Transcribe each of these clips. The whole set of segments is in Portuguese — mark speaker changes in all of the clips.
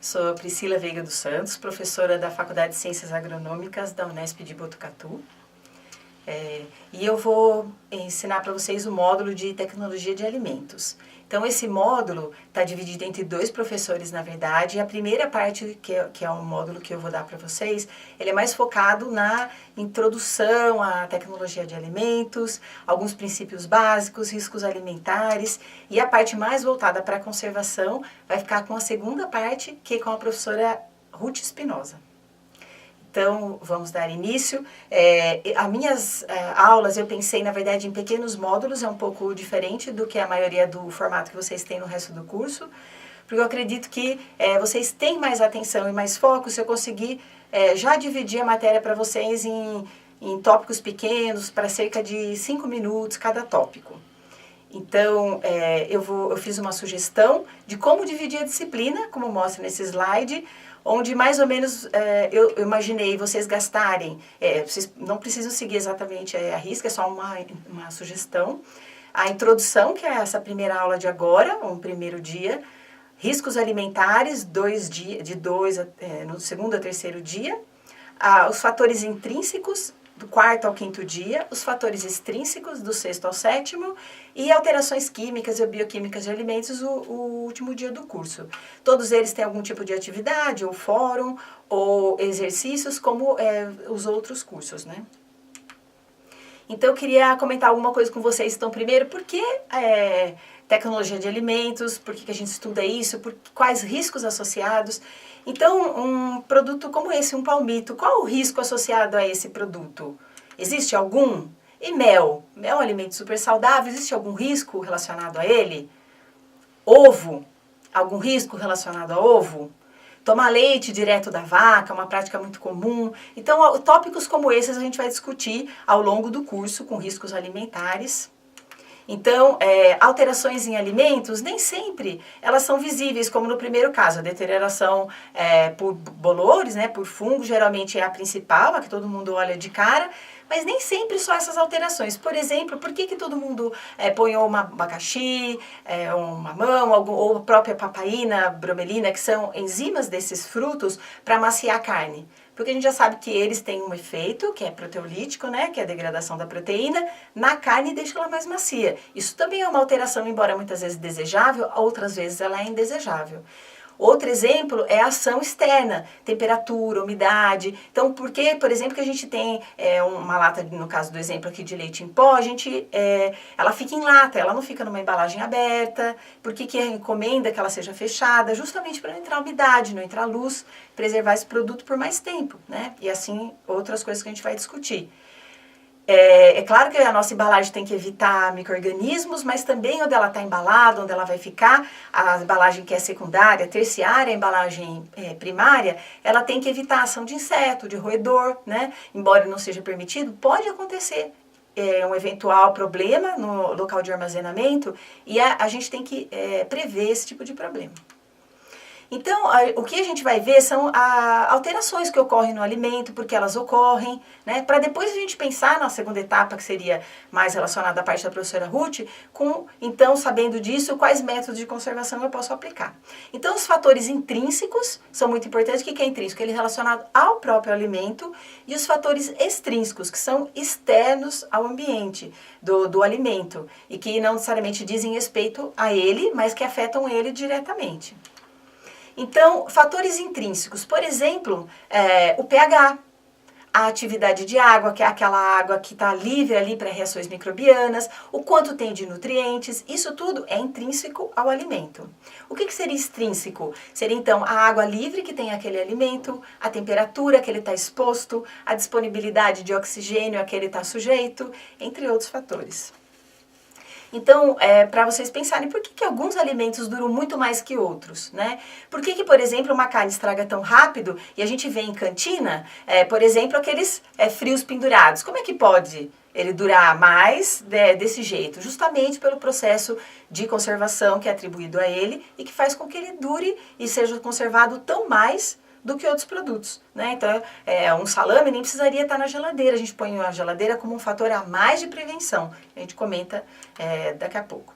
Speaker 1: Sou Priscila Veiga dos Santos, professora da Faculdade de Ciências Agronômicas da Unesp de Botucatu. E eu vou ensinar para vocês o módulo de Tecnologia de Alimentos. Então, esse módulo está dividido entre dois professores, na verdade, e a primeira parte, que é o módulo que eu vou dar para vocês, ele é mais focado na introdução à tecnologia de alimentos, alguns princípios básicos, riscos alimentares, e a parte mais voltada para a conservação vai ficar com a segunda parte, que é com a professora Ruth Espinosa. Então, vamos dar início. As minhas aulas eu pensei, na verdade, em pequenos módulos, é um pouco diferente do que a maioria do formato que vocês têm no resto do curso, porque eu acredito que vocês têm mais atenção e mais foco se eu conseguir já dividir a matéria para vocês em tópicos pequenos, para cerca de 5 minutos cada tópico. Então, eu fiz uma sugestão de como dividir a disciplina, como mostra nesse slide, onde mais ou menos eu imaginei vocês gastarem, vocês não precisam seguir exatamente a risca, é só uma sugestão. A introdução, que é essa primeira aula de agora, um primeiro dia, riscos alimentares, no segundo a terceiro dia, os fatores intrínsecos, do quarto ao quinto dia, os fatores extrínsecos, do sexto ao sétimo, e alterações químicas e bioquímicas de alimentos, o último dia do curso. Todos eles têm algum tipo de atividade, ou fórum, ou exercícios, como os outros cursos, né? Então, eu queria comentar alguma coisa com vocês. Então, primeiro, por que tecnologia de alimentos? Por que a gente estuda isso? Quais riscos associados? Então, um produto como esse, um palmito, qual o risco associado a esse produto? Existe algum? E mel? Mel é um alimento super saudável, existe algum risco relacionado a ele? Ovo? Algum risco relacionado a ovo? Tomar leite direto da vaca, uma prática muito comum. Então, tópicos como esses a gente vai discutir ao longo do curso com riscos alimentares. Então, alterações em alimentos, nem sempre elas são visíveis, como no primeiro caso, a deterioração por bolores, né, por fungos, geralmente é a principal, a que todo mundo olha de cara, mas nem sempre só essas alterações. Por exemplo, por que todo mundo põe um abacaxi, um mamão, ou a própria papaina, bromelina, que são enzimas desses frutos para amaciar a carne? Porque a gente já sabe que eles têm um efeito, que é proteolítico, né, que é a degradação da proteína, na carne e deixa ela mais macia. Isso também é uma alteração, embora muitas vezes desejável, outras vezes ela é indesejável. Outro exemplo é a ação externa, temperatura, umidade. Então, por que, por exemplo, que a gente tem uma lata, no caso do exemplo aqui de leite em pó, ela fica em lata, ela não fica numa embalagem aberta. Por que recomenda que ela seja fechada? Justamente para não entrar umidade, não entrar luz, preservar esse produto por mais tempo, né? E assim, outras coisas que a gente vai discutir. É claro que a nossa embalagem tem que evitar micro-organismos, mas também onde ela está embalada, onde ela vai ficar, a embalagem que é secundária, terciária, a embalagem primária, ela tem que evitar a ação de inseto, de roedor, né? Embora não seja permitido, pode acontecer um eventual problema no local de armazenamento e a gente tem que prever esse tipo de problema. Então, o que a gente vai ver são alterações que ocorrem no alimento, porque elas ocorrem, né? Para depois a gente pensar na segunda etapa, que seria mais relacionada à parte da professora Ruth, então, sabendo disso, quais métodos de conservação eu posso aplicar. Então, os fatores intrínsecos são muito importantes. O que é intrínseco? Ele é relacionado ao próprio alimento, e os fatores extrínsecos, que são externos ao ambiente do alimento, e que não necessariamente dizem respeito a ele, mas que afetam ele diretamente. Então, fatores intrínsecos, por exemplo, o pH, a atividade de água, que é aquela água que está livre ali para reações microbianas, o quanto tem de nutrientes, isso tudo é intrínseco ao alimento. O que seria extrínseco? Seria então a água livre que tem aquele alimento, a temperatura que ele está exposto, a disponibilidade de oxigênio a que ele está sujeito, entre outros fatores. Então, para vocês pensarem, por que alguns alimentos duram muito mais que outros, né? Por que, por exemplo, uma carne estraga tão rápido e a gente vê em cantina, por exemplo, aqueles frios pendurados? Como é que pode ele durar mais desse jeito? Justamente pelo processo de conservação que é atribuído a ele e que faz com que ele dure e seja conservado tão mais do que outros produtos, né? Então, um salame nem precisaria estar na geladeira, a gente põe a geladeira como um fator a mais de prevenção, a gente comenta daqui a pouco.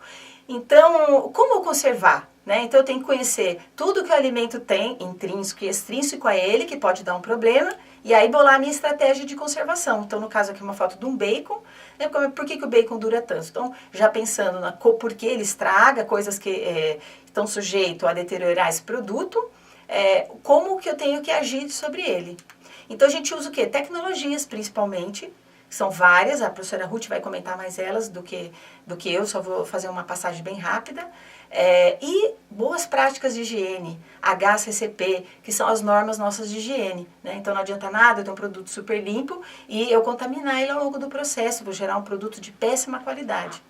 Speaker 1: Então, como conservar? né? Então eu tenho que conhecer tudo que o alimento tem, intrínseco e extrínseco a ele, que pode dar um problema, e aí bolar a minha estratégia de conservação. Então, no caso aqui, uma foto de um bacon, né? Por que o bacon dura tanto? Então, já pensando na por que ele estraga, coisas que estão sujeitos a deteriorar esse produto, como que eu tenho que agir sobre ele. Então, a gente usa o quê? Tecnologias, principalmente, são várias, a professora Ruth vai comentar mais elas do que eu, só vou fazer uma passagem bem rápida. E boas práticas de higiene, HACCP, que são as normas nossas de higiene, né? Então não adianta nada eu ter um produto super limpo e eu contaminar ele ao longo do processo, vou gerar um produto de péssima qualidade.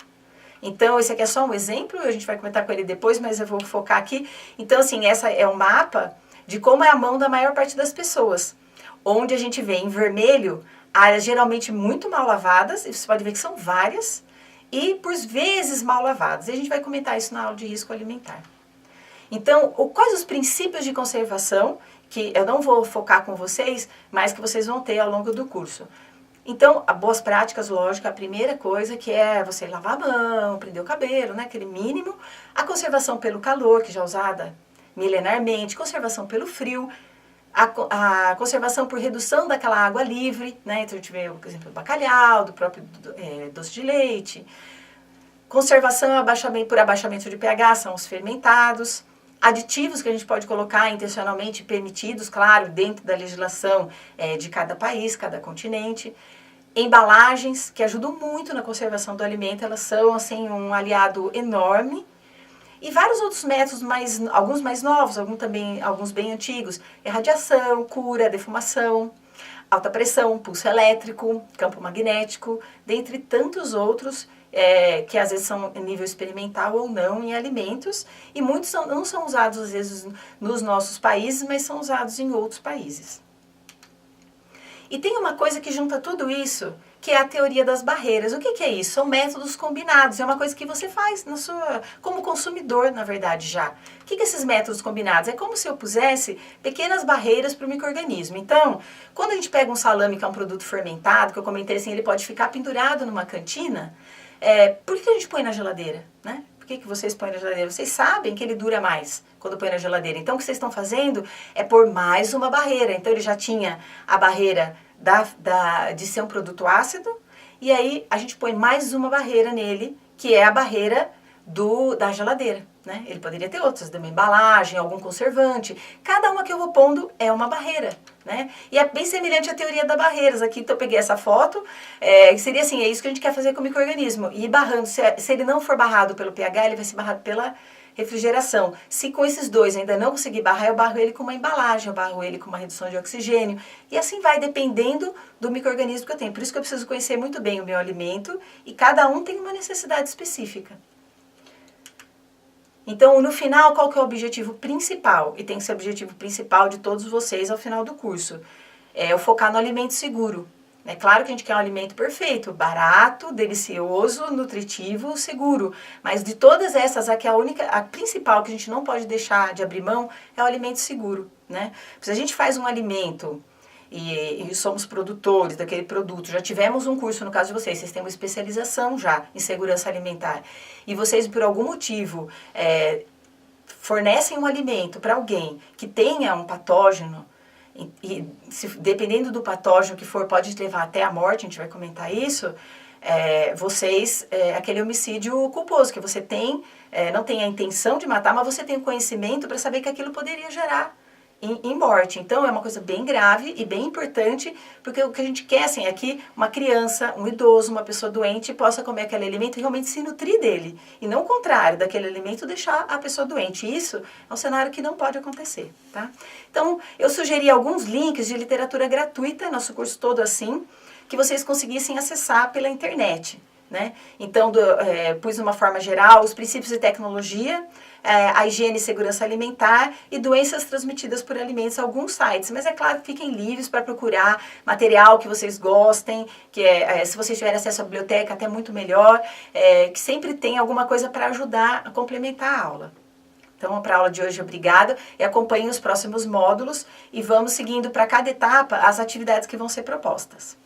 Speaker 1: Então esse aqui é só um exemplo, a gente vai comentar com ele depois, mas eu vou focar aqui. Então assim, essa é um mapa de como é a mão da maior parte das pessoas, onde a gente vê em vermelho áreas geralmente muito mal lavadas, e você pode ver que são várias, e por vezes mal lavadas. E a gente vai comentar isso na aula de risco alimentar. Então, quais os princípios de conservação, que eu não vou focar com vocês, mas que vocês vão ter ao longo do curso. Então, boas práticas, lógico, a primeira coisa que é você lavar a mão, prender o cabelo, né, aquele mínimo. A conservação pelo calor, que já é usada milenarmente, conservação pelo frio, a conservação por redução daquela água livre, né? Então a gente vê o exemplo do bacalhau, do próprio doce de leite. Conservação por abaixamento de pH, são os fermentados. Aditivos que a gente pode colocar intencionalmente permitidos, claro, dentro da legislação de cada país, cada continente. Embalagens, que ajudam muito na conservação do alimento, elas são assim, um aliado enorme. E vários outros métodos, alguns mais novos, alguns bem antigos. Irradiação, cura, defumação, alta pressão, pulso elétrico, campo magnético, dentre tantos outros que às vezes são em nível experimental ou não em alimentos. E muitos não são usados às vezes nos nossos países, mas são usados em outros países. E tem uma coisa que junta tudo isso, que é a teoria das barreiras. O que é isso? São métodos combinados, é uma coisa que você faz como consumidor, na verdade, já. O que esses métodos combinados? É como se eu pusesse pequenas barreiras para o micro-organismo. Então, quando a gente pega um salame, que é um produto fermentado, que eu comentei assim, ele pode ficar pendurado numa cantina, por que a gente põe na geladeira, né? Por que vocês põem na geladeira? Vocês sabem que ele dura mais quando põe na geladeira. Então, o que vocês estão fazendo é pôr mais uma barreira. Então, ele já tinha a barreira de ser um produto ácido, e aí a gente põe mais uma barreira nele, que é a barreira da geladeira, né? Ele poderia ter outras, de uma embalagem, algum conservante. Cada uma que eu vou pondo é uma barreira, né? E é bem semelhante à teoria das barreiras. Aqui então, eu peguei essa foto, seria assim, é isso que a gente quer fazer com o micro-organismo. E barrando, se ele não for barrado pelo pH, ele vai ser barrado pela refrigeração. Se com esses dois ainda não conseguir barrar, eu barro ele com uma embalagem, eu barro ele com uma redução de oxigênio. E assim vai, dependendo do micro-organismo que eu tenho. Por isso que eu preciso conhecer muito bem o meu alimento, e cada um tem uma necessidade específica. Então, no final, qual que é o objetivo principal? E tem que ser o objetivo principal de todos vocês ao final do curso. É eu focar no alimento seguro. É claro que a gente quer um alimento perfeito, barato, delicioso, nutritivo, seguro. Mas de todas essas, a principal que a gente não pode deixar de abrir mão é o alimento seguro, né? Se a gente faz um alimento e somos produtores daquele produto, já tivemos um curso, no caso de vocês têm uma especialização já em segurança alimentar, e vocês por algum motivo fornecem um alimento para alguém que tenha um patógeno, e dependendo do patógeno que for, pode levar até a morte, a gente vai comentar isso, aquele homicídio culposo, que você não tem a intenção de matar, mas você tem o conhecimento para saber que aquilo poderia gerar em morte. Então, é uma coisa bem grave e bem importante, porque o que a gente quer, assim, é que uma criança, um idoso, uma pessoa doente possa comer aquele alimento e realmente se nutrir dele. E não o contrário, daquele alimento deixar a pessoa doente. Isso é um cenário que não pode acontecer, tá? Então, eu sugeri alguns links de literatura gratuita, nosso curso todo assim, que vocês conseguissem acessar pela internet, né? Então, pus de uma forma geral os princípios de tecnologia, a higiene e segurança alimentar e doenças transmitidas por alimentos, alguns sites. Mas é claro, fiquem livres para procurar material que vocês gostem, se vocês tiverem acesso à biblioteca, até muito melhor, que sempre tem alguma coisa para ajudar a complementar a aula. Então, para a aula de hoje, obrigada, e acompanhem os próximos módulos e vamos seguindo para cada etapa as atividades que vão ser propostas.